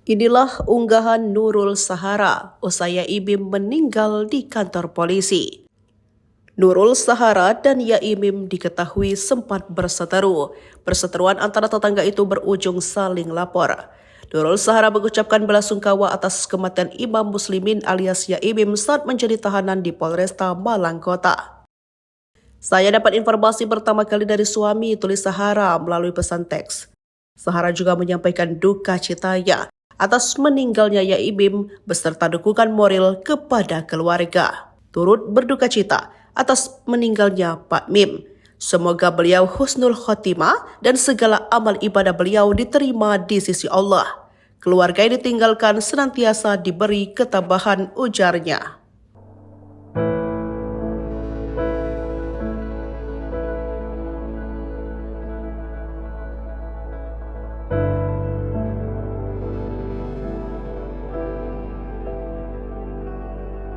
Inilah unggahan Nurul Sahara usai Yaimim meninggal di kantor polisi. Nurul Sahara dan Yaimim diketahui sempat berseteru. Perseteruan antara tetangga itu berujung saling lapor. Nurul Sahara mengucapkan belasungkawa atas kematian Imam Muslimin alias Yaimim saat menjadi tahanan di Polresta Malang Kota. "Saya dapat informasi pertama kali dari suami," tulis Sahara melalui pesan teks. Sahara juga menyampaikan duka citanya atas meninggalnya Yaimim beserta dukungan moral kepada keluarga. Turut berduka cita atas meninggalnya Pak Mim. Semoga beliau husnul khotimah dan segala amal ibadah beliau diterima di sisi Allah. Keluarga yang ditinggalkan senantiasa diberi ketabahan, ujarnya.